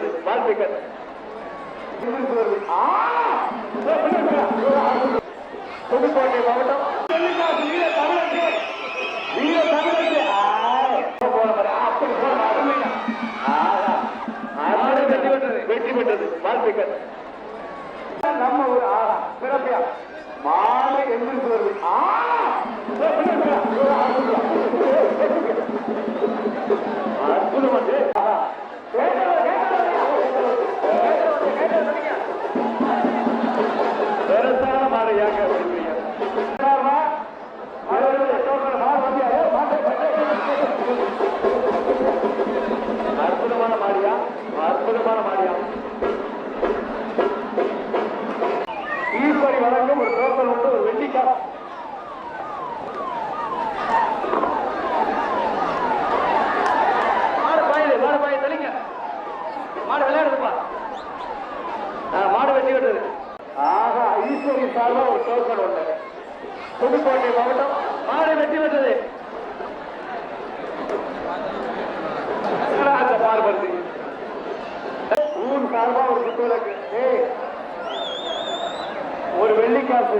விட்டது. வாழ்த்துக்கள். புதுக்கோட்டை மாவட்டம் வெற்றி பெற்றது. வாழ்த்துக்கள். நம்ம ஒரு சிறப்பியா மாலை எந்திரிச்சு வருது. அற்புதம். பெருசான மாலையாக அற்புதமான மாடியா, அற்புதமான மாடியா. ஈஸ்வரி வழங்கும் ஒரு டோக்கன் உண்டு, ஒரு வெள்ளிக்காய். மாடு பாய் தெளிங்க. மாடு விளையாடுதுப்பா. மாடு வெட்டி விடுறது. ஆக ஈஸ்வரி சார்பா ஒரு டோக்கன் உண்டு. புதுக்கோட்டை மாவட்டம் மாடு வெட்டி விட்டது. பார்படுத்தி ஊர் சார்பா ஒரு குத்துவிளக்கு, ஒரு வெள்ளிக்காசு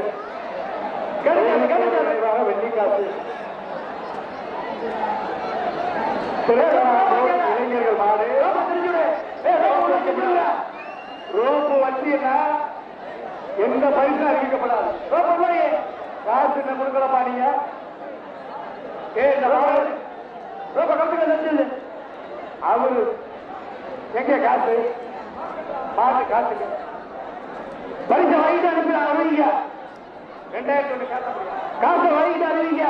வெள்ளிக்காசு. இளைஞர்கள் மாடு ரோப்பு வண்டினா எந்த பரிசா அறிவிக்கப்படாது. காசு என்ன கொடுக்கலப்பா நீங்க. அவரு எங்க காசு மாட்டு காசுக்கு பரிசை வாங்கிட்டு அனுப்பி அறிவிங்க. 2001 காசை வாங்கிட்டு அறிவிங்க.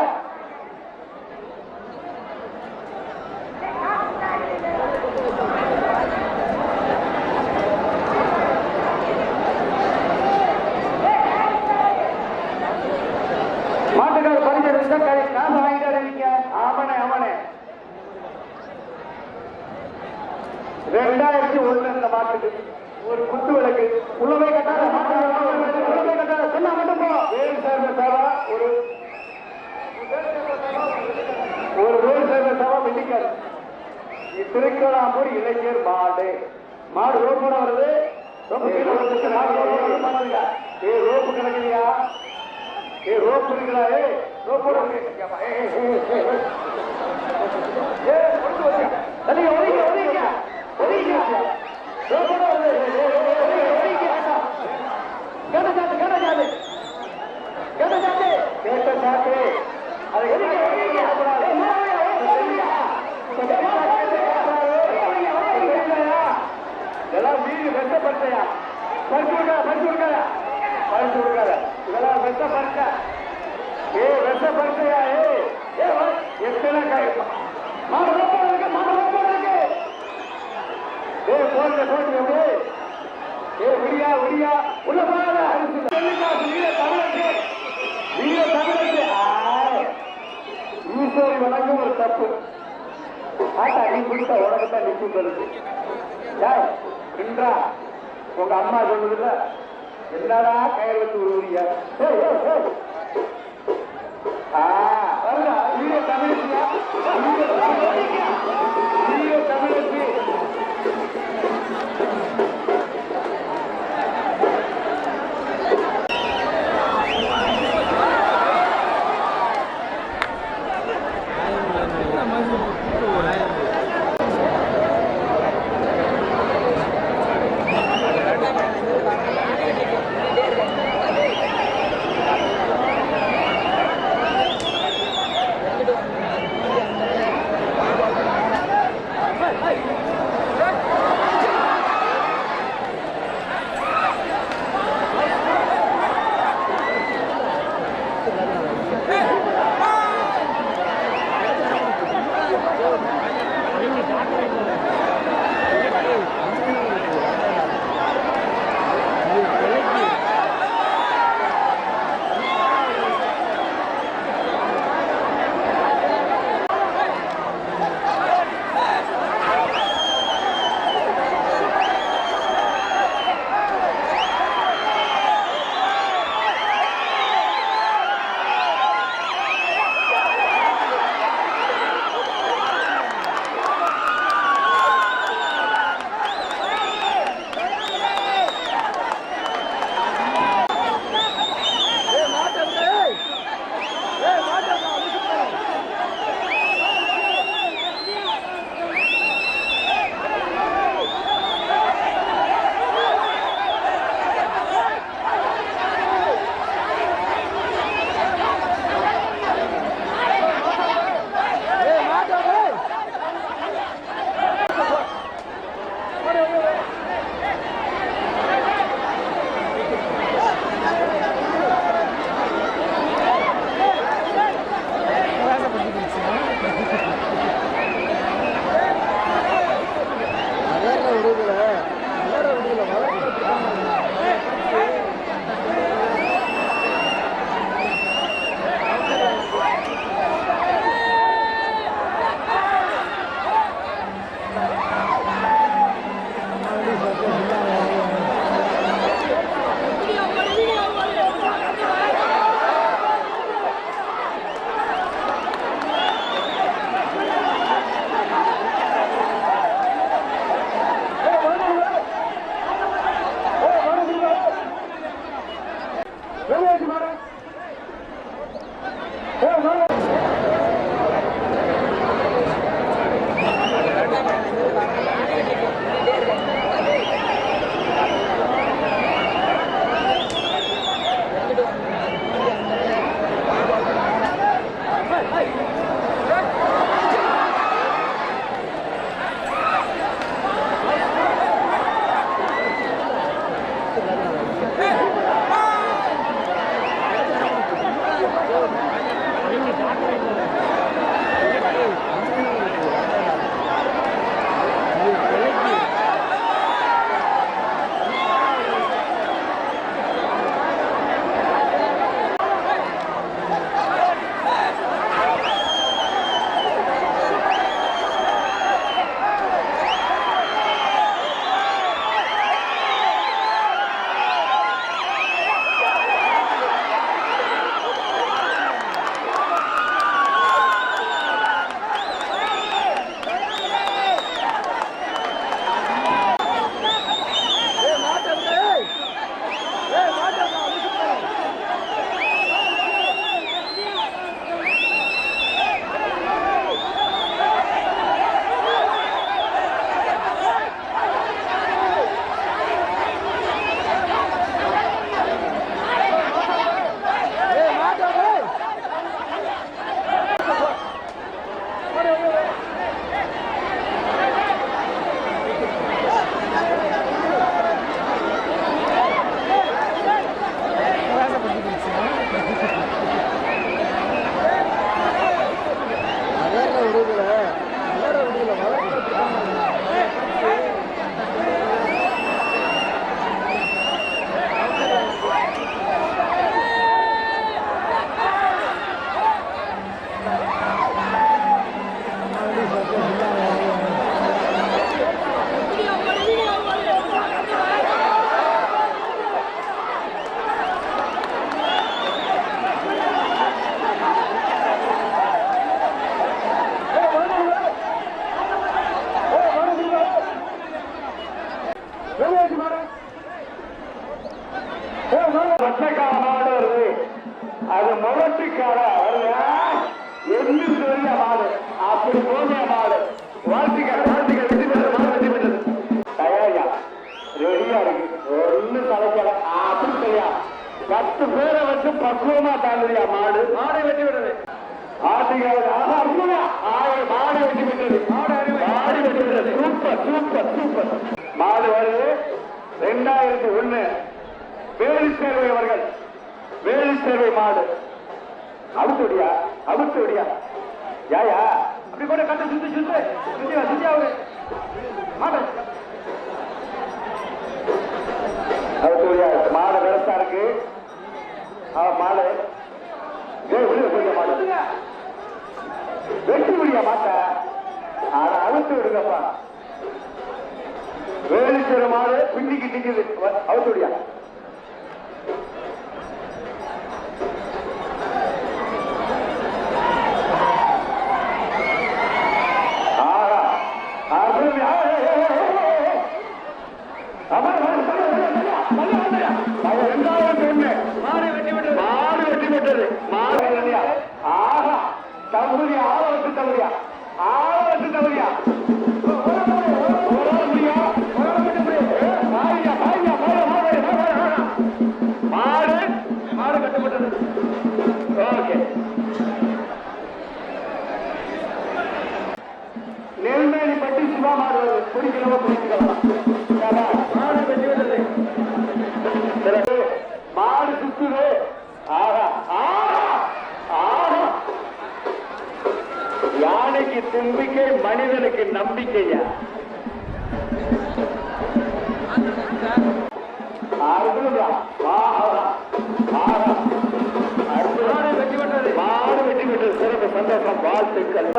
மாட்டுக்கார பரிசை காசு வாங்கிட்டு அறிவிங்க. ஆமனே ஆமனே. 2001 இந்த மாட்டுக்கு ஒரு குத்து விளக்கு உள்ளவே கட்டாத சொன்னா மட்டும் வேறு சேர்ந்த சேவா ஒரு வேறு சேர்ந்த சேவா வெள்ளிக்காரு. திருக்கலாம்பூர் இளைஞர் மாடு. மாடு ரோப்போட வருது. ரோப்பு கிடக்குறியா? ரோப்பு இருக்கிறா? ரோப்போட இதெல்லாம் வீடு வெட்டப்பட்டயா? பரிசு கொடுக்காத. இதெல்லாம் வெட்டப்பட்ட வெட்டப்பட்டயா? எத்தனை விடியா உள்ள போகாத. ஈஸ்வரி வழங்கும் ஒரு தப்பு. ஆட்டா நீ பிடிச்சா உனக்குத்தான் நிச்சு சொல்லுது. என்றா உங்க அம்மா சொல்லுதுல என்னடா கயிறு வச்சு உருவியா? தமிழச்சியா தமிழச்சி Hey! பச்சைக்கால மாடு வருது, அது முரட்டுக்கால எந்த பெரிய மாடு, அப்படி போதிய மாடு. வாழ்த்துக்கள் வாழ்த்துக்கள், வெற்றி பெற்றது, மாடு வெற்றி பெற்றது. தயாரியா ரெடியா இருக்கு, ஒன்னும் தலைக்கல. அப்படி சரியா 10 பேரை வச்சு பக்குவமா தாண்டியா மாடு. மாடு வெற்றி பெற்றது. ஆட்டுக்கால மாடு வெற்றி பெற்றது. மாடு வெற்றி பெற்றது. Super super super. மாடு வருது 2001 வேலி சேர்வை அவர்கள். வேலி சேர்வை மாடு அவுத்துடியா அவுத்துடியா யாயா அப்படி கூட கட்ட சுத்தி சுத்து சுத்தியா சுத்தியா அவரு மாடு அவுத்துடியா. மாடு வெரசா இருக்கு. மாடு மாடு வெட்டி முடியா மாட்ட. ஆனா அவுத்து விடுங்கப்பா. வேலி சேர மாடு பின்னிக்கு நிக்குது. அவுத்துடியா நெல்மேலிப்பட்டி சிவா மாடு குடிக்கிறவங்க குடிக்கலாம். மாடு வெட்டி விட்டது. மாடு சுத்துது. யானைக்கு தும்பிக்கை, மனிதனுக்கு நம்பிக்கையா. மாடு வெட்டி விட்டது. சிறப்பு சந்தோஷம், வாழ்த்துக்கள்.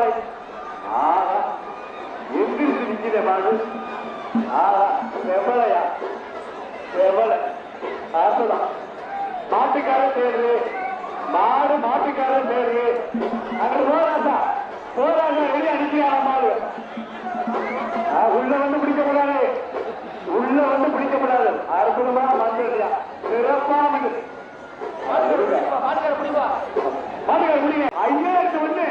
எந்திரிச்சு நிக்கிற மாடு. செவலையா செவலை அதுதான் மாட்டுக்காரன் தேர்வு. மாடு மாட்டுக்காரன் தேர்வு. அங்க போராட்டா போராட்டா வெளியே அடிக்கிறான மாடு. உள்ள வந்து பிடிக்கப்படாது. உள்ள வந்து பிடிக்கப்படாது. அற்புதமா மாட்டுக்கா சிறப்பானது. மாட்டுக்கார பிடிப்பா. மாட்டுக்கார பிடிங்க. 501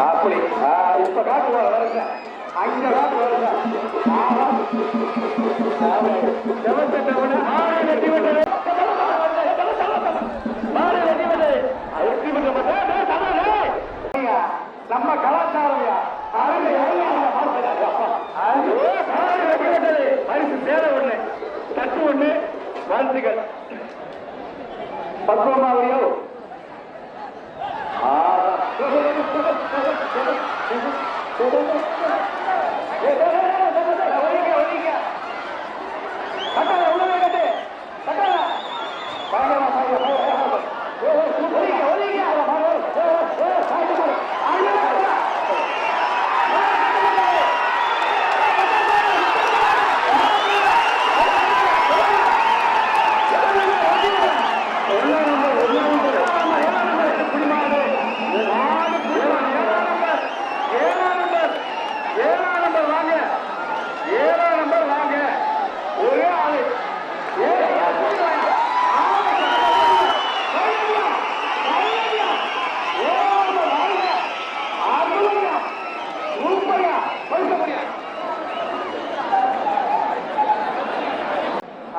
அப்படி இப்ப காட்டு வருங்க. அங்க காட்டு வருங்க. நம்ம கலாச்சாரம் பரிசு சேர ஒண்ணு தட்டு ஒண்ணு. வாழ்த்துக்கள். பக்குவமாவையோ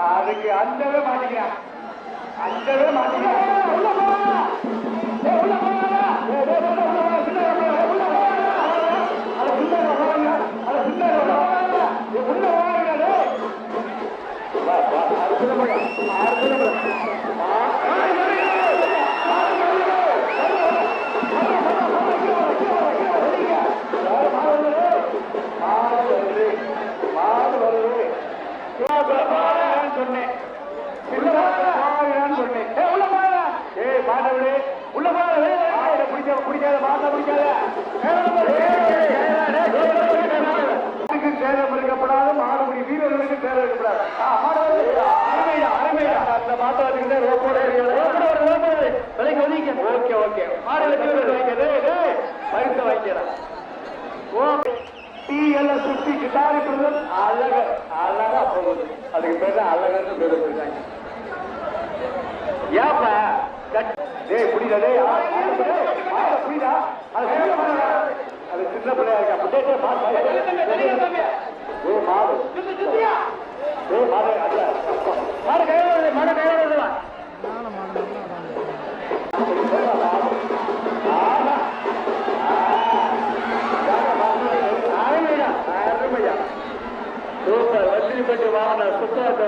அதுக்கு அஞ்சவே மாட்டேங்கிறான். அஞ்சவே மாட்டேங்கிறான். சொன்னேன் பிடிக்காத மாட்டா பிடிக்காத சேதம் இருக்க வைக்கப்படாத மாடுபிடி வீரர்களுக்கு பேர் வைக்கப்படாது. அருமையா அந்த மாட்டை வச்சுக்கிட்டே ரோப்போட விலைக்கு ஒதுங்க. ஓகே ஓகே மாடு வச்சு வைக்கிறது பரிசு வைக்கிறேன். ஓகே டிஎல்எஸ் சுத்தி கிட்டாரி பிரதர் அழகா போகுது. அதுக்கு பேர் அழகன்னு பேர் வச்சிருக்காங்க. ஏப்பா டேய் புரியுதா? டேய் புரியுதா? அது சின்ன பிள்ளையா இருக்கா? மாடு கையோட மாடு கையோட அருமையா சூப்பர். வச்சிருப்பட்டு வாங்க சுத்தம்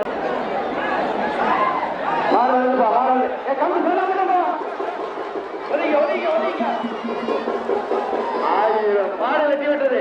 மாடு வெட்டி விட்டது.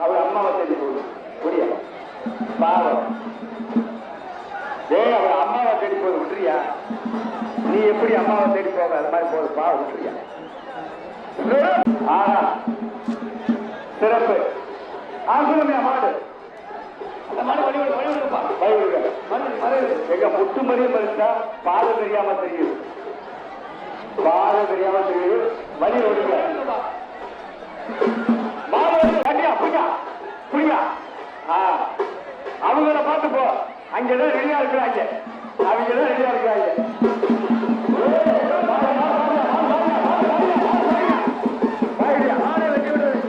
அவர் அம்மாவை தேடி போகுது. புரியா பாவம். டேய் அவர் அம்மாவை தேடி போகுது விட்டுறியா? நீ எப்படி அம்மாவை தேடி போக அந்த மாதிரி போகுது பாவம் விட்டுறியா? ஆஹா சிறப்பு. ஆசுரமையா மாடு எங்க முட்டு மறிய மறிச்சா பாதை தெரியாம தெரியுது. பாதை தெரியாம தெரியுது. வழி ஒடுங்க அவங்கள பார்த்து போ. அங்கதான் ரெடியா இருக்கிறாங்க. அவங்கதான் ரெடியா இருக்கிறாங்க.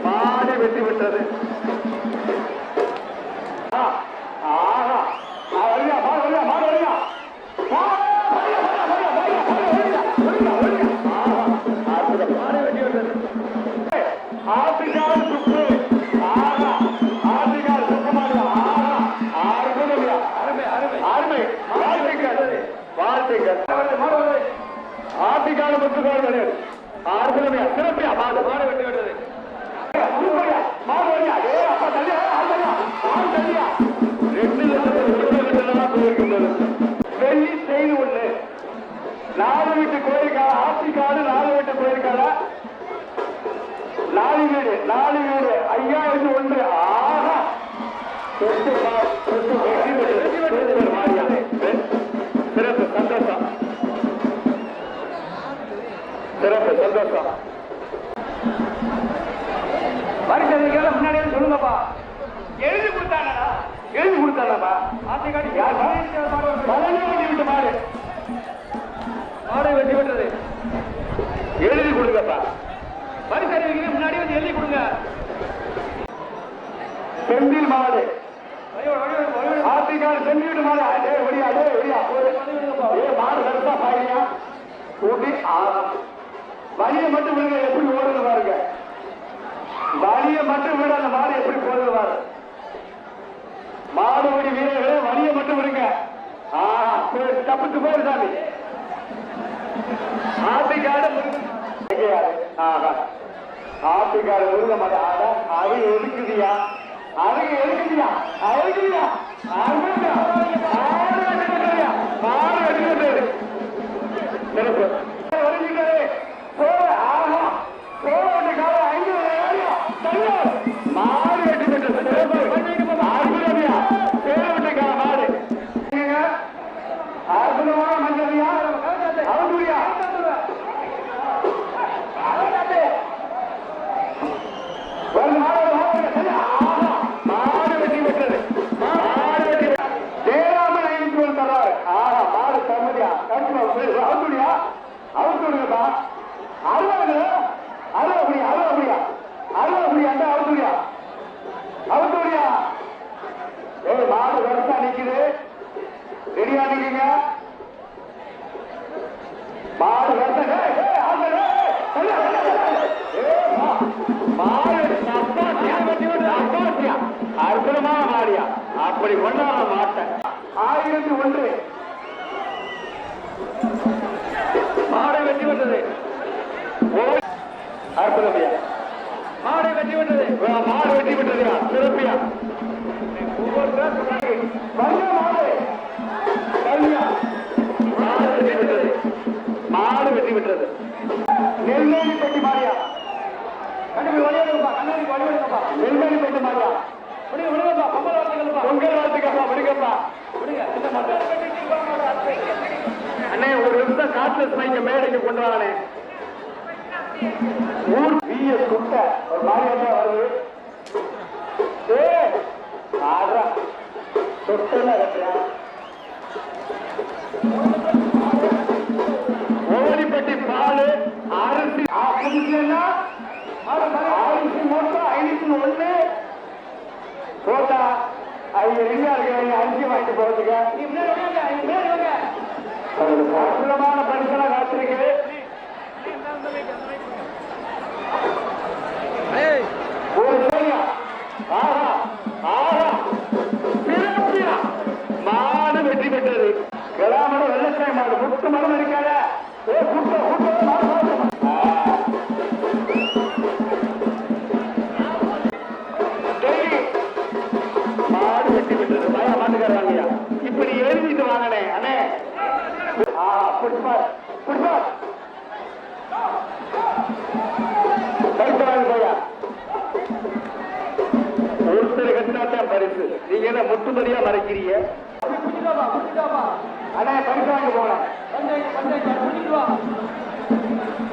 மாடு வெட்டி விட்டது. ஆட்டிக்கால முத்துக்கால் கிடையாது. ஆறுதலமையா சிறப்பியா மாடு மாடு வெட்டி விட்டது. வெள்ளி செய்து ஒண்ணு 4 வீட்டு கோயிலுக்காக ஆட்டிக்காடு 4 வீட்டு கோயிலுக்காக 4 வீடு 5001. ஆஹா சிறப்பு சந்தோஷம். சிறப்பு சந்தோஷம். வரிசைகளை முன்னாடியே சொல்லுங்கப்பா. எழுதி கொடுத்தானப்பா. ஆத்திக்காடி விட்டு மாடு மாடு வெட்டி விட்டது. எழுதி கொடுங்கப்பா. வரிசை முன்னாடி வந்து எழுதி கொடுங்க. செந்தில் மாடு ஆத்திக்காடு செந்தில் மாடு. அதே ஒடியா அதே ஒடியா மாடு கருத்தா பாயியா கூட்டி ஆரம். வழியை மட்டும் விடுங்க. எப்படி ஓடுது பாருங்க. வழியை மட்டும் விட அந்த மாடு எப்படி போடுது பாரு. மாடுபடி வீரர்களே வழியை மட்டும் விடுங்க. தப்புக்கு போயிரு சாமி. ஆத்திக்காடு ஆத்திக்காடு முருக மாட்டா. அது எதுக்குதியா? அதுக்கு எதுக்குதியா? அதுக்குதியா? மாடு வெட்டி சிறப்பு. மாடு வெட்டி பெற்றது. மாடு அற்புதமான மஞ்சளியா அவனுடைய மாடு வெட்டி மாடியா அப்படி கொண்டாட மாட்டேன் 1001 மாடை வெற்றி பெற்றது அற்புதமையா மாடை வெற்றி பெற்றது மாடு வெற்றி பெற்றதையா சிறப்பியா மாடு வெற்றி பெற்றது நெல்வேலி பெட்டி மாறியா கண்டிப்பா வழியாடுப்பா கண்ணாடிக்கு வழியாடுங்கப்பா நெல்வேலி பெட்டி மாறியா விடுங்க விடுங்கப்பா பொங்கல் வாழ்த்துக்கப்பா பொங்கல் வாழ்த்துக்கப்பா விடுங்கப்பா விடுங்க அண்ணே ஒரு நிமிஷம் காற்று ஸ்மைக்க மேடைக்கு கொண்டு வாங்கண்ணே ஊர் வீய சுட்ட ஒரு மாறியா வருது சொட்டெல்லாம் கட்டுறா ஓடிப்பட்டி பால் அரிசி புதுசுன்னா அரிசி மொத்தம் 501 போட்டா அவங்க ரெண்டா இருக்க அரிசி வாங்கிட்டு போறதுக்கு அற்புதமான பரிசெல்லாம் காத்திருக்கு மாடு வெற்றி பெற்றது கிராம வெள்ளச்சாய் மாடு முத்து மரம் இருக்காத மாடு வெற்றி பெற்றது பயா மாட்டுக்காரங்க இப்படி எழுதிட்டு வாங்கனே அண்ணே புஷ்பார் புஷ்பார் பையா ஒருத்தர் கட்டினாத்தான் பரிசு நீங்க என்ன முட்டுமதியா மறைக்கிறீங்க அண்ணா பரிசு வாங்க போனேன்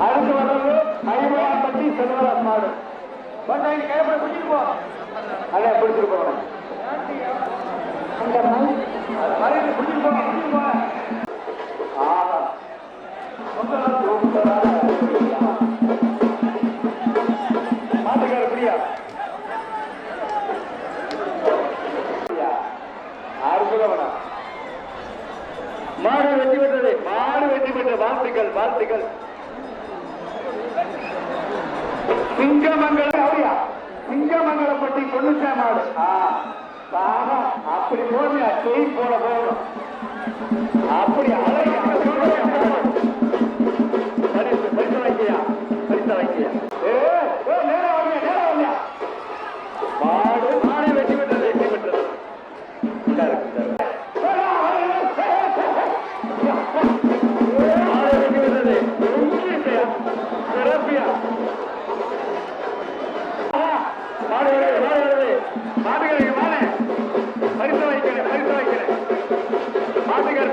அடுத்து வர்றது ஐம்பதாம்பட்டி செல்வராஜ் மாடு கைப்பட பிடிச்சிட்டு போ அண்ணா பிடிச்சிட்டு போனேன் பிடிச்சிட்டு போனேன் மாட்டுக்கார பிரியா அற்புதமனா மாடு வெற்றி பெற்றது மாடு வெற்றி பெற்ற வாழ்த்துக்கள் வாழ்த்துக்கள் சிங்கமங்கலம் அப்படியா சிங்கமங்கலப்பட்டி பொன்னுச்சா மாடு அப்படி போறியா செய் போட போகணும் அப்படி அழகா பரிசு பரிசு வைக்கியா பரிசு வைக்கியா மாடு மாடு வெற்றி பெற்றது வெற்றி பெற்றது மாடு வெற்றி பெற்றது சிறப்பியா மாடு வருது மாடு வருது மாட்டுக்கு மாடு பரிசு வைக்கிறேன் பரிசு வைக்கிறேன் மாட்டுக்கு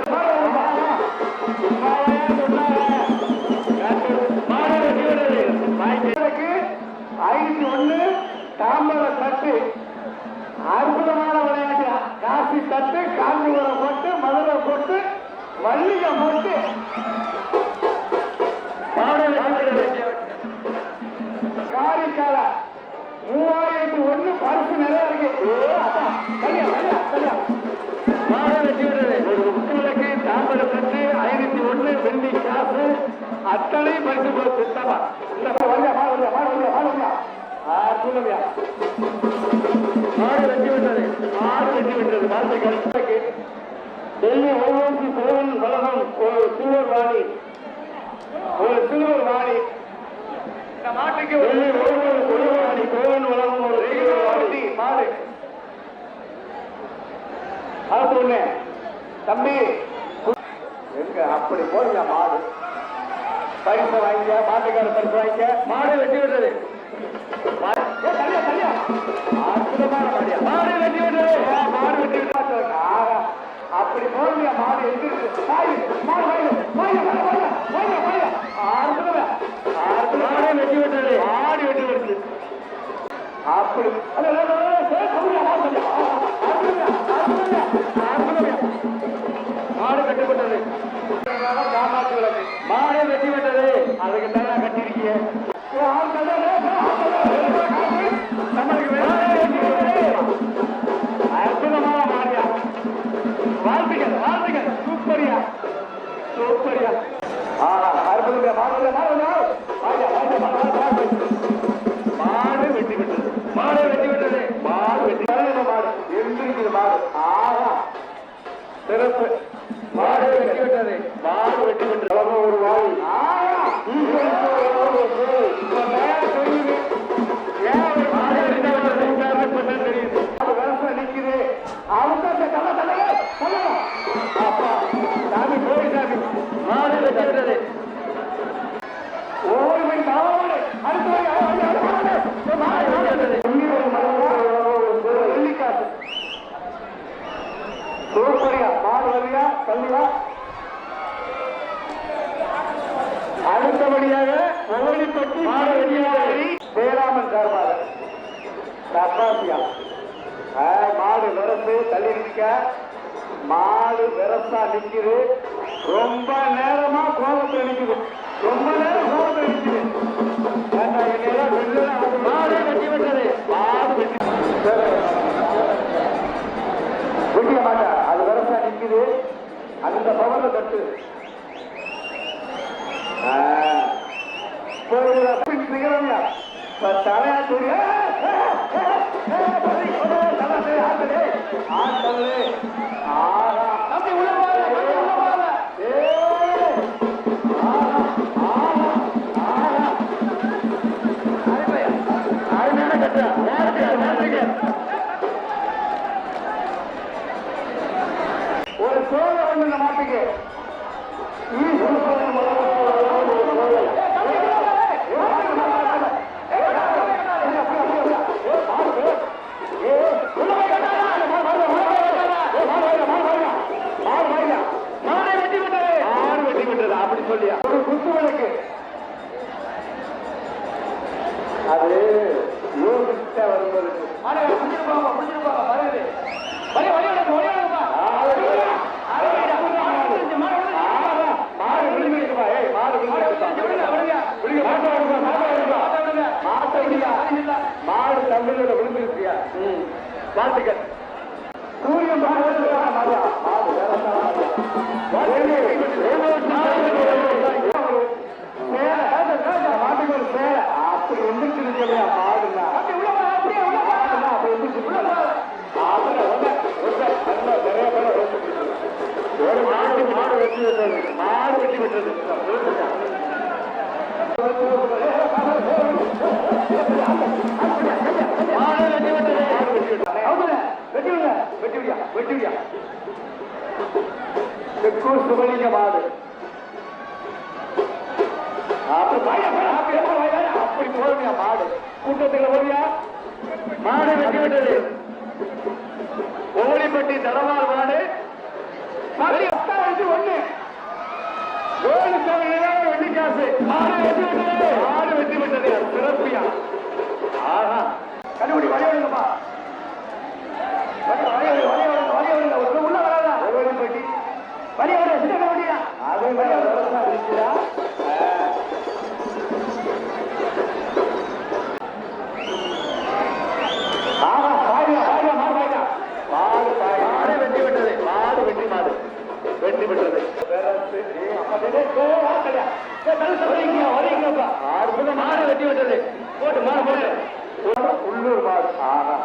மாடு வெற்றி பெற்றது 501 தாம்பர தட்டு அற்புதமான விளையாட்டு காசி தட்டு காஞ்சிபுரம் போட்டு மதுரை போட்டு மல்லிகை போட்டு காரிக்கால 3001 பரிசு நிறைய இருக்கு மாடு வெற்றி பெற்றது ஒரு உட்களுக்கு தாம்பர தட்டு 501 வெள்ளி காசு அத்தனை பரிசு சுத்தமா மாடு வெற்றி பெற்றது மாடு வெற்றி பெற்றது வாழ்த்துக்கள் டெல்லி ஓய்வூசி கோவில் வளகம் ஒரு சில்வர் வாணி இந்த மாட்டுக்கு டெல்லி ஓய்வூசி சில்வர் வாணி கோவில் வளகம் ஒரு சில்வர் வாணி மாடு அது ஒண்ணு தம்பி எங்க அப்படி போடுங்க மாடு பரிசு வாங்கிக்க மாட்டுக்கார பரிசு வாங்கிக்க மாடு வெற்றி பெற்றது அற்புதமான மாடியா மாடு வெற்றி பெற்றது மாடு வெற்றி பெற்றது அப்படி போடுங்க மாடு எங்கிருக்கு மாடு வெற்றி பெற்றது மாடு வெற்றி பெற்றது அப்படி மாடு கட்டப்பட்டது காமாட்சி விளக்கு மாடு வெற்றி பெற்றது அதுக்கு தானே கட்டிருக்கீங்க அற்புதமான மாடியா வாழ்த்துக்கள் வாழ்த்துக்கள் சூப்பரியா சூப்பரியா அற்புதம் மாடு வெற்றி பெற்றது மாடு வெற்றி பெற்றது மாடு வெற்றி மாடு எந்த சிறப்பு. மாடு வெட்டி விட்டது. மாடு வெட்டி விட்டது. ஒரு வாய் அடுத்தபடியாக ஜெயராமன் சார்பாக மாடு விரசு தள்ளி நிற்க மாடு விரசா நிக்குது. ரொம்ப நேரமா கோபத்தில் நிக்குது. ரொம்ப நேரம் கோபத்தில் நிக்குது. மாடு வெட்டி விட்டது. மாடு வெட்டிய மாட்டா அது விரசா நிக்குது. அந்த பவர்ல தட்டு தலையா தெரியும். ஒரு சோழ ஒன்று இந்த மாட்டுக்கு அப்படி சொல்லியா ஒரு குத்து விளக்கு அது யோகிட்ட வருவதற்கு மாடு தமிழோட விழுந்திருக்கியா வாழ்த்துக்கள். சூரியன் மாடு மாட்டுக்கு ஒரு சேலை அப்படி எந்திரிச்சு மாடுனா மாடு வெட்டி விட்டது. மாடு வெட்டி விட்டது. சுபலிங்க மாடு அப்படி போறியா மாடு கூட்டத்தில் போறியா மாடு வெட்டி விட்டது. ஓலிப்பட்டி தடவாள் மாடு ஒண்ணு வெட்டி காசு மாடு வெட்டி விட்டது. மாடு வெட்டி விட்டது. சிறப்பியா ஆஹா கண்டுபிடி வழியோடுங்கப்பா உள்ள வராதா ஓலிப்பட்டி வழியோட முடியா அதே மாதிரி இருக்கிறா. மாடு வெட்டி விட்டது. மாடு வெட்டி மாடு வெட்டி விட்டது. மாடு வெட்டி விட்டது. போட்டு மாடு போட்டு உள்ளூர் மாடு. ஆனா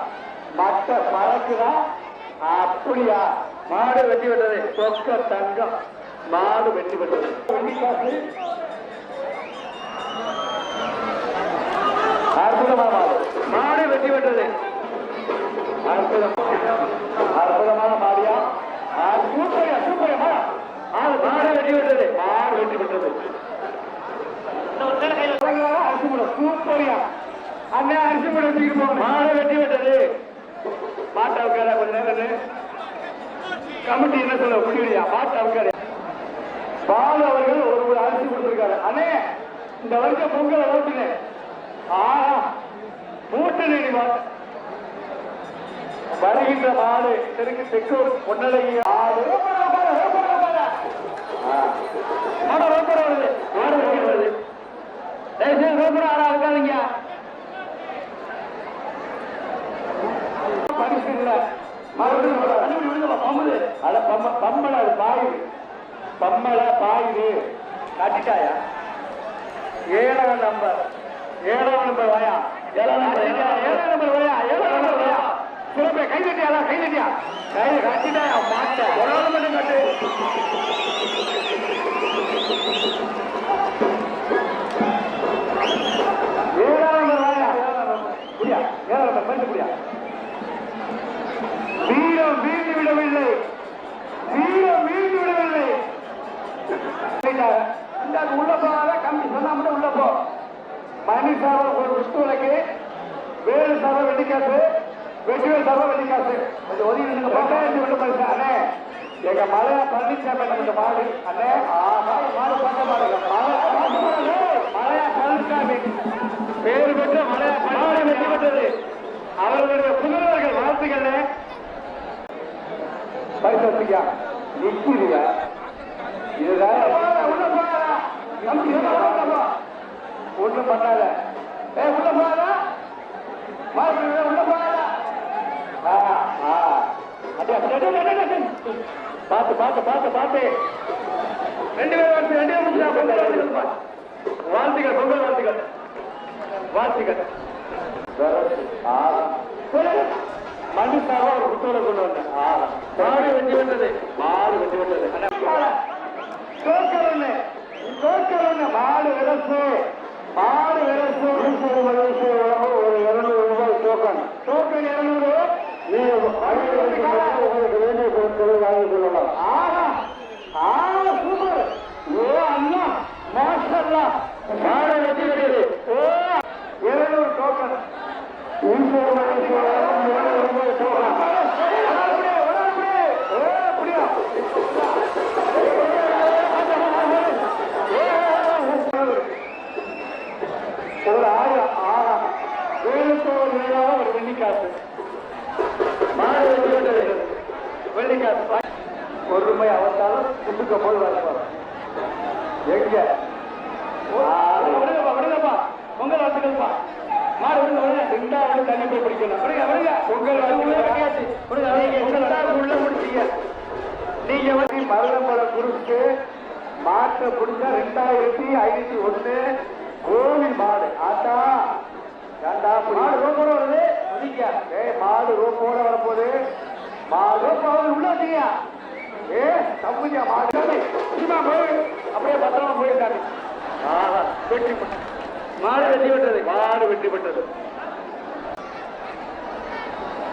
மற்ற பறக்குதா அப்படியா மாடு வெட்டி விட்டது. சொக்க தங்கம் மாடு வெட்டி விட்டது. அற்புதமான மாடு. மாடு வெட்டி விட்டது. அற்புதமான மாடியா சூப்பரியா சூப்பரியா மாடு வெட்டி விட்டது. மாடு வெட்டி விட்டது. சூப்பரியா அந்த அரிசி மூட வச்சுக்கிட்டு போங்க. மாடு வெட்டி விட்டது. மாட்டை உட்கார கொஞ்ச நேரம் கமிட்டி என்ன சொல்ல முடியலையா மாட்டை உட்கார பாலு அவர்கள் ஒரு அரிசி கொடுத்திருக்காரு. அண்ணே இந்த வருஷம் பொங்கலை ஓட்டுனேன். மூட்டை நீடி மாட்டேன் வருகின்ற மாடு தெற்கு தெற்கூர் பொன்னழகி ஆடு வருது. மாடு வெட்டி வருது. தயவுசெய்து ரோப்பர் ஆடா இருக்காதீங்க. பரிசு இல்ல பம்மல பாயுது. பம்மல பாயுது காட்டிட்டாயா? 7ஆம் நம்பர் 7ஆம் நம்பர் வாயா 7ஆம் நம்பர் வாயா சிறப்பை கை தட்டியா கை தட்டியா கை கட்டிட்டாயா மாட்ட ஒரு மட்டும் சொல்லிட்டாங்க. இந்த உள்ள போகாத கம்பி சொன்னா மட்டும் உள்ள போ. மணி சார்பா ஒரு விஷ்ணுலைக்கு, வேறு சார்பா வெள்ளிக்காசு, வெற்றிவேல் சார்பா வெள்ளிக்காசு. கொஞ்சம் ஒதுங்கி நின்று பார்த்தா அண்ணே எங்க மலையா பழனிசாமி இந்த மாடு அண்ணே மாடு பார்க்க மாடுங்க மலையா பழனிசாமி பேரு பெற்ற மலையா மாடு வெற்றி பெற்றது. அவர்களுடைய புகழவர்கள் வாழ்த்துக்கள் பரிசோதிக்கா நிற்குதியா இதுதான் ஒன்றும் பண்ணாத உள்ள போகாதா உள்ள போகாதா பார்த்து பார்த்து பார்த்து பார்த்து 2 பேர் 2 பேர் முடிச்சா வாழ்த்துக்கள் பொங்கல் வாழ்த்துக்கள் வாழ்த்துக்கள் மணி சார்பா ஒரு புத்தோட கொண்டு வந்தேன். மாடு வெட்டி விட்டது மாடு வெட்டி விட்டது மாடு விரசு மாடு விரசு ஒரு 200 ரூபாய் டோக்கன் டோக்கன் 200 உங்களுக்கு வேண்டிய பொருட்களை வாங்கிக் கொள்ளலாம். சூப்பர் ஓ அண்ணா மாஷல்லா மாடு வெட்டி விட்டது 200 டோக்கன் 200 ரூபாய் டோக்கன் ஒரு 1000 ஒரு வெள்ளிக்காசு மாடு வெட்டி விட்டது வெள்ளிக்காசு ₹1 அவத்தாலும் குண்டுக்க போய் வரப்போம். எங்க விடுங்கப்பா பொங்கல் வாழ்த்துக்கள்ப்பா மாடு விடுங்க 2வது தண்ணி போய் பிடிக்கணும் விடுங்க பொங்கல் உள்ள முடிச்சீங்க. நீங்க வந்து மருதம்பழம் குடிச்சு மாட்டை பிடிச்சா 2501 கோவில் மாடு ஆட்டா மாடு ரோப்போட வருது மாடு ரோப்போட வரப்போது மாடு ரோப்பாவது உள்ள வந்தீங்க தம்புஜா மாடு அப்படியே பத்திரமா போயிருக்காரு. வெற்றி மாடு வெட்டி விட்டது மாடு வெட்டி விட்டது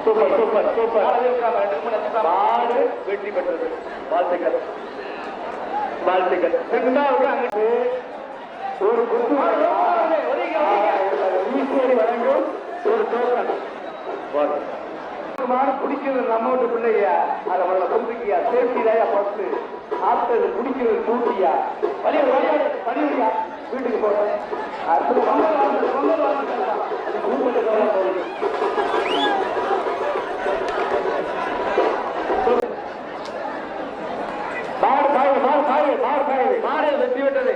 சூப்பர் சூப்பர் சூப்பர் மாடு வெட்டி பெற்றது வாழ்த்துக்கள் வாழ்த்துக்கள். 2வது அங்கே ஒரு குத்து ஈஸ்வரி வழங்கும் ஒரு டோக்கன் மாடு பிடிக்கிறது நம்ம வீட்டு பிள்ளையா அதை அவளை கொண்டுக்கியா சேஃப்டியா பஸ்ஸு ஆப்டது பிடிக்கிறது டூட்டியா பணியா வீட்டுக்கு போட்டேன் அடுத்து மாடு காயுது மாடு காயுது மாடு காயுது மாடு வெற்றி விட்டது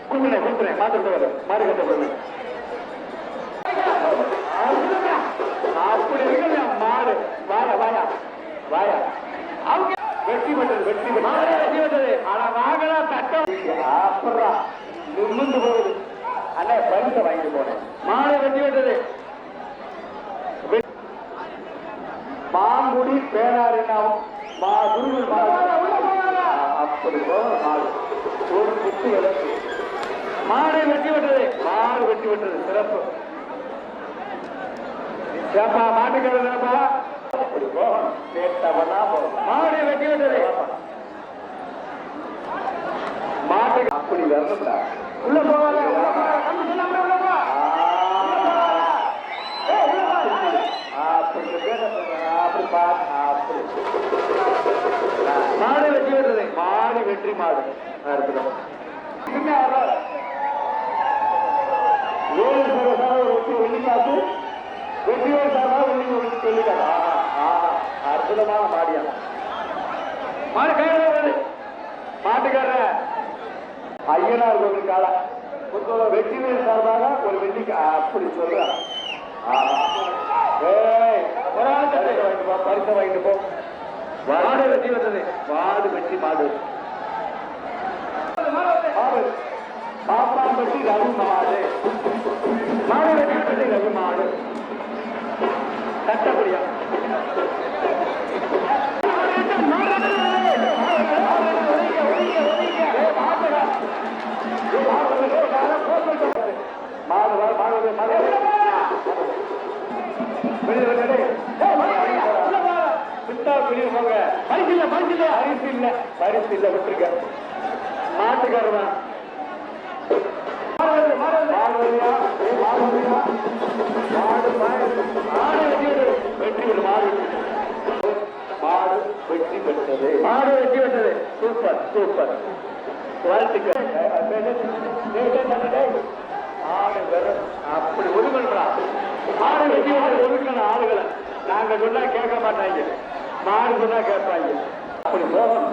கொடுக்குறேன் கொடுக்குறேன் மாட்டு வர மாடு கட்டப்படுது அப்படி இருக்கு மாடு வாயா வாயா வாயா அவங்க வெற்றி பெற்றது வெற்றி மாடு வெற்றி பெற்றது. ஆனா வாங்கலா தட்டம் அப்புறம் நிமிந்து போகுது அண்ணா பரிசை வாங்கிட்டு போனேன். மாடு வெற்றி பெற்றது மாங்குடி பேராரினாவும் அப்படி போன மாடு ஒரு குத்து இழப்பு மாடு வெற்றி பெற்றது மாடு வெற்றி பெற்றது சிறப்பு. ஏப்பா மாட்டுக்கிறப்பா அப்படி போகணும் கேட்டவனா போகணும் மாடு வெட்டி விட்டது மாட்டுக்கு அப்படி வரணும்டா உள்ள போவாத அப்படி மாடு வெட்டி விடுறது மாடு வெற்றி மாடு வெள்ளிக்காசு வெற்றிவேல் சார்பா சொல்லிட்டாங்க. அற்புதமான மாடியா மாடு கையில வருது மாட்டுக்கார ஐயனார் கோவில் காலா வெற்றிவேல் சார்பாக ஒரு வெள்ளிக்கு அப்படி சொல்றான். பரிசை வாங்கிட்டு போ மாடு வெற்றி வந்தது மாடு வெற்றி மாடு பாப்பாம்பட்டி ரவி மாடு மாடு வெற்றி ரவி மாடு கட்டப்படியா பரிசு இல்ல விட்டுருக்க மாட்டுக்காரமா வெற்றி பெற்றது. மாடு வெற்றி பெற்றது. Super super. வாழ்த்துக்கள். அப்படி ஒதுக்கா மாடு வெற்றி ஒதுக்கணும் ஆளுகளை. நாங்க சொன்னா கேட்க மாட்டாங்க, மாடு சொன்னா கேட்பாங்க. அப்படி போகணும்.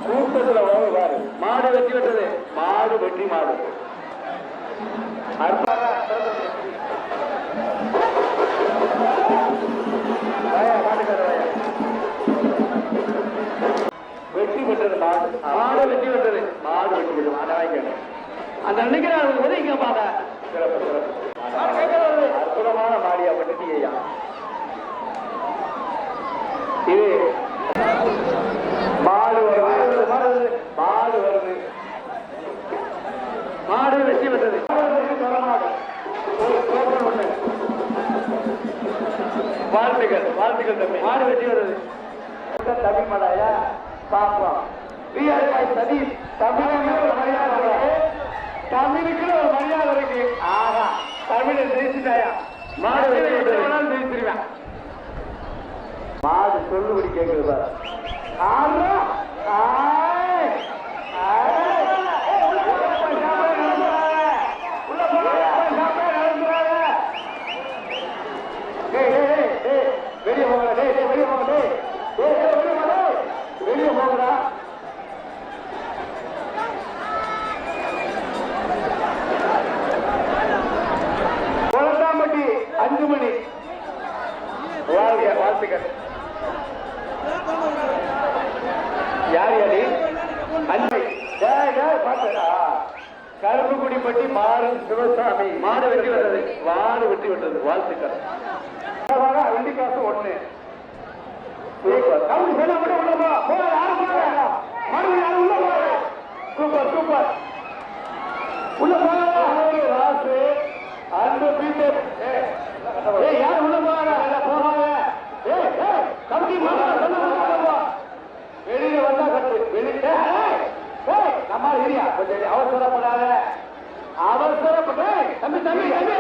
கூட்டத்துல போவாரு. மாடு வெற்றி பெற்றது. மாடு வெற்றி மாடு. வெற்றி பெற்றது மாடு. மாடு வெற்றி பெற்றது. மாடு வெற்றி பெற்றது. மாடு வாங்கிக்கணும். அந்த நினைக்கிற உதவிங்க பாத அற்புதமான மாடியா பட்டுட்டியா. இது மாடு வருது. மாடு வருது. மாடு வெற்றி பெற்றது. வாழ்த்துக்கள் வாழ்த்துக்கள் தம்பி. மாடு வெற்றி வருது. தமிழ் மடாயா பாப்போம். சதீஷ் தமிழுக்கு ஒரு மரியாதை இருக்கு. ஆகா தமிழை ஜெயிச்சுட்டாயா. மாடு ஜெயிச்சிருவேன். மாடு சொல்லுபடி கேட்குது பாரு. வெளியே போகல. வெளியே போக. வெளியே போகடா. கொளத்தாம்பட்டி 5 மணி. வாழ்த்துக்கள். யார் யாரு அஞ்சு கருப்புக்குடிப்பட்டி மாறு சிவசாமி. மாடு வெற்றி பெற்றது. மாடு வெற்றி பெற்றது. வாழ்த்துக்கள். வெள்ளிக்காசு 1. Super super. உள்ள போகாது ராசு. அந்த பீட்டர் யார் உள்ள போகாத போகாத. வெளியில வந்தா கட்டு. வெளியில நம்ம ஏரியா கொஞ்சம் அவசரப்படாத. அவசரப்பட்டு தம்பி தம்பி தம்பி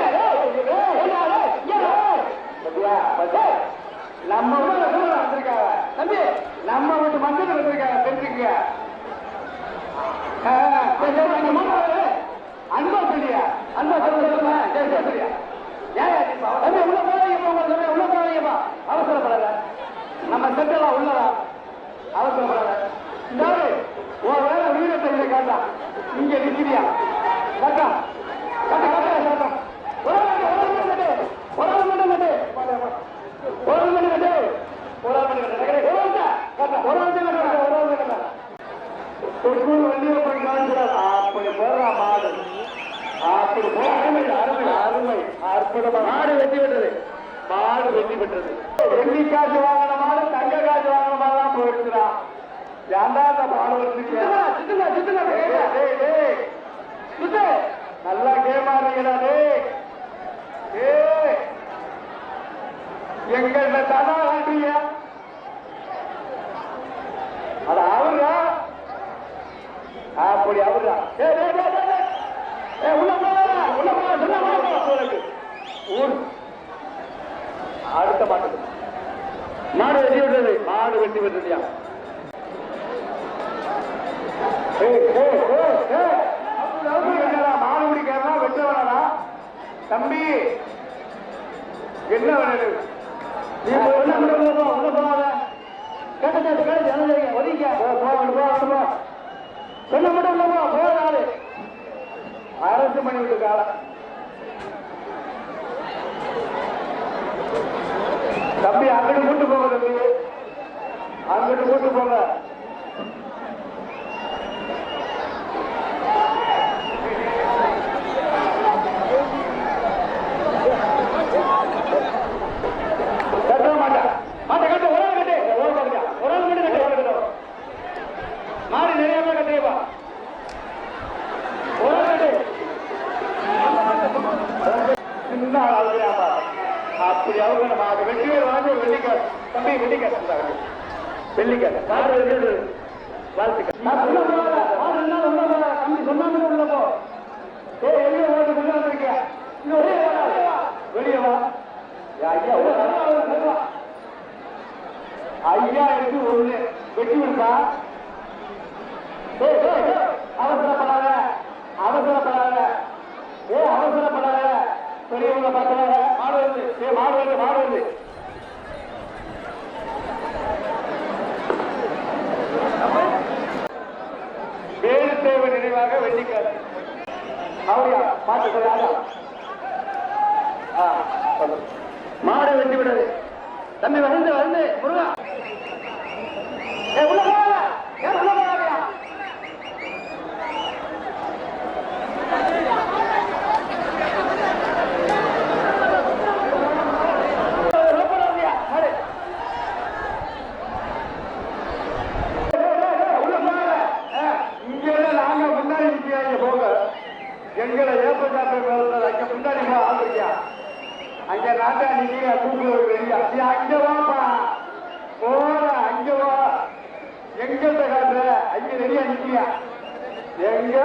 நம்ம வந்திருக்காங்க தம்பி. நம்ம வீட்டு மக்கள் வந்திருக்காங்க. தெரிஞ்சுக்க அன்பா சொல்லியா. அன்பா சொல்லியா. தம்பி உள்ள போறீங்க. உள்ள போறீங்கப்பா. அவசரப்படாத. நம்ம செட்டெல்லாம் உள்ளதா. அவசரப்படாத. இந்த உன் வேலை வீரத்தை இதை காட்டா. இங்க நிக்கிறியா கட்டா கட்ட கட்ட கட்ட. ஒரு மாடு வெற்றி பெற்றது. மாடு வெற்றி பெற்றது. வெள்ளி காசு வாங்கின மாடு தங்க காசு வாங்கின மாதிரிலாம் போயிடுச்சுறான். நல்லா கேமாறீங்களா. எங்க தடா காட்டுறீங்க. அது அவரா அப்படி அவரா. உள்ள ஊர் அடுத்த மாட்டு மாடு வெட்டி விடுறது. மாடு வெட்டி விடுறதுயா. மாடு பிடிக்கிறா வெட்ட வேணா தம்பி. என்ன வேணும் நீ உள்ள போகாத. ஒதுங்க சொல்ல மட்டும் இல்லமா போகாது. அரசு பண்ணி விட்டு காலம் தம்பி. அங்கிட்டு கூட்டு போங்க தம்பி. அங்கிட்டு கூட்டு போங்க. கட்ட மாட்டேன் மாட்டை கட்டு. ஒரு ஆள் கட்டு. ஒரு ஆள் மட்டும் கட்டு. மாறி நிறைய பேர் கட்டுப்பா. ஒரு ஆள் கட்டு. சின்ன ஆளுப்பா. அப்படி அவங்க நம்ம வெற்றி வாங்கி வெள்ளிக்காசு தம்பி. வெள்ளிக்காசு வெள்ளிக்காசு. வாழ்த்துக்கள். சொன்னாலும் உள்ள போ. எங்க ஓட்டு கொண்டு வந்திருக்க? இன்னும் வெளியே வா. ஐயா ஐயா எடுத்து ஒண்ணு வெட்டி விடுப்பா. அவசரப்படாத அவசரப்படாத அவசரப்படாத. பெரியவங்க பார்க்கறாங்க. மாடு வருது மாடு வருது மாடு வருது. வேறு தேவை நினைவாக வெள்ளிக்காரு அவரியா பார்த்து சொல்றாங்க. மாடு வெட்டி விடாது தம்பி. வந்து வந்து முருகா உள்ள போகாத. ஏன் உள்ள போகாதயா? எங்களை ஏற்பட்டாங்க முன்னாடி ஆளுயா அங்க நாட்டா நீங்க கூப்பிடுவது அங்க வாப்பா போற அங்க வா. எங்கிட்ட காட்டுற அங்க ரெடியா நிக்கியா எங்க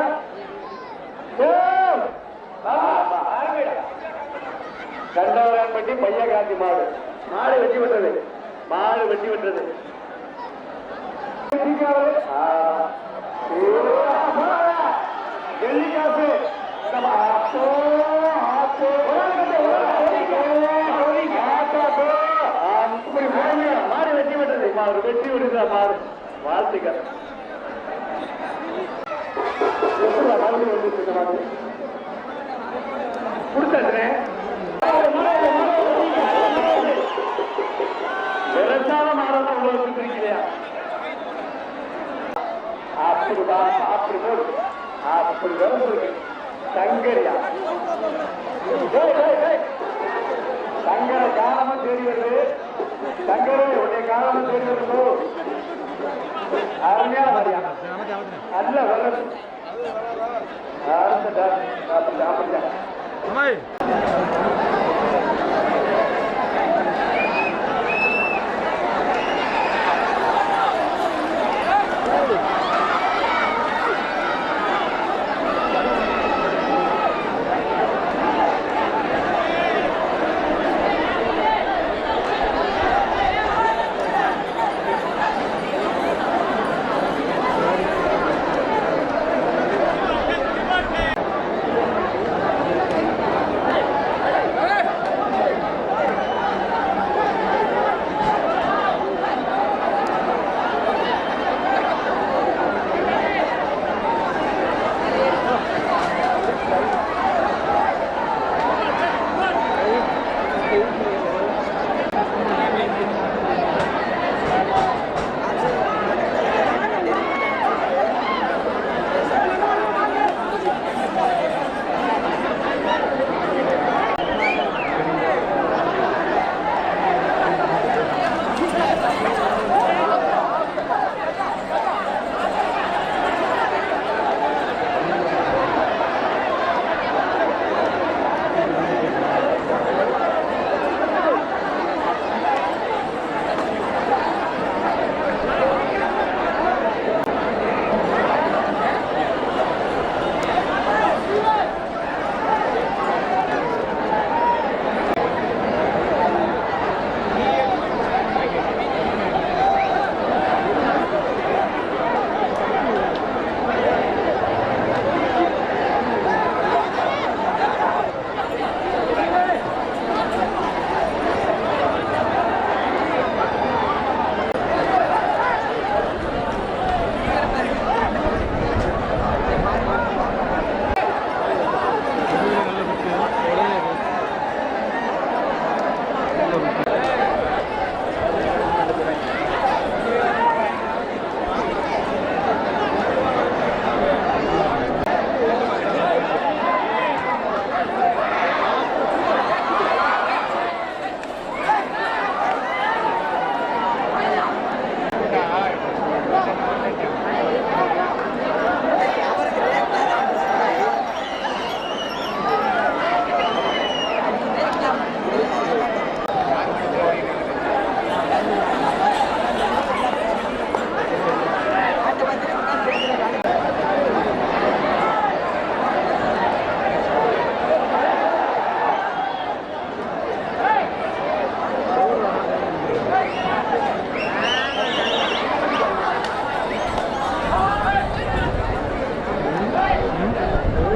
கண்டவரப்பட்டி பைய காந்தி மாடு மாடு வெட்டி விட்டது மாடு வெட்டி விட்டது. வெள்ளிக்காசு மாடு வெட்டி விட்டது. மாடு வெட்டி விடுதா மாடு. வாழ்த்துக்கள். கொடுத்தேன் பெருசான மாடல் உள்ள வச்சுருக்கீங்களா? அப்படிதான் அப்படி போடு அப்படி இருக்கு. சங்கரியா சங்கர காலமும் தேடி வருது. சங்கர உடைய காலமும் தேடி வருது. அருமையான மாதிரியா நல்ல வெள்ளம்.